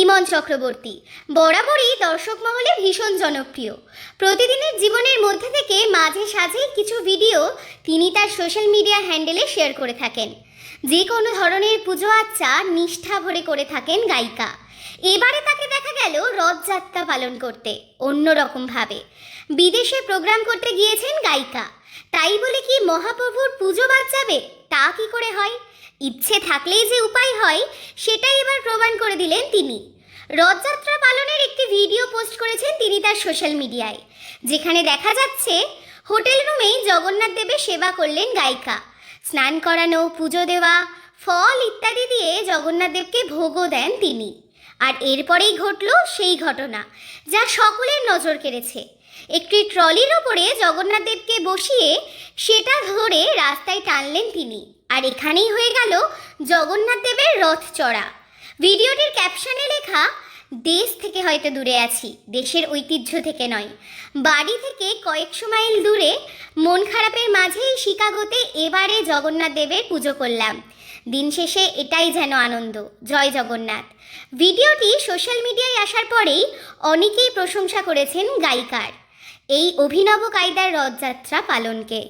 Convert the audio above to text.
ইমন চক্রবর্তী বরাবরই দর্শক মহলে ভীষণ জনপ্রিয়। প্রতিদিনের জীবনের মধ্যে থেকে মাঝে সাঝে কিছু ভিডিও তিনি তার সোশ্যাল মিডিয়া হ্যান্ডেলে শেয়ার করে থাকেন। যে কোনো ধরনের পুজো আচ্চা নিষ্ঠা ভরে করে থাকেন গায়িকা। এবারে তাকে দেখা গেল রথযাত্রা পালন করতে অন্যরকমভাবে। বিদেশে প্রোগ্রাম করতে গিয়েছেন গায়িকা। তাই বলে কি মহাপ্রভুর পুজো বাদ যাবে? তা কি করে হয়? ইচ্ছে থাকলেই যে উপায় হয়, সেটাই এবার প্রমাণ করে দিলেন তিনি। রথযাত্রা পালনের একটি ভিডিও পোস্ট করেছেন তিনি তার সোশ্যাল মিডিয়ায়, যেখানে দেখা যাচ্ছে হোটেল রুমেই জগন্নাথ দেবের সেবা করলেন গায়িকা। স্নান করানো, পুজো দেওয়া, ফল ইত্যাদি দিয়ে জগন্নাথ দেবকে ভোগও দেন তিনি। আর এরপরেই ঘটল সেই ঘটনা যা সকলের নজর কেড়েছে। একটি ট্রলির ওপরে জগন্নাথ দেবকে বসিয়ে সেটা ধরে রাস্তায় টানলেন তিনি। আর এখানেই হয়ে গেল জগন্নাথ দেবের রথ চড়া। ভিডিওটির ক্যাপশনে লেখা, দেশ থেকে হয়তো দূরে আছি, দেশের ঐতিহ্য থেকে নয়, বাড়ি থেকে কয়েকশো মাইল দূরে, মন খারাপের মাঝেই শিকাগোতে এবারে জগন্নাথ দেবের পুজো করলাম। দিন শেষে এটাই যেন আনন্দ। জয় জগন্নাথ। ভিডিওটি সোশ্যাল মিডিয়ায় আসার পরেই অনেকেই প্রশংসা করেছেন গায়িকার এই অভিনব কায়দার রথযাত্রা পালনকে।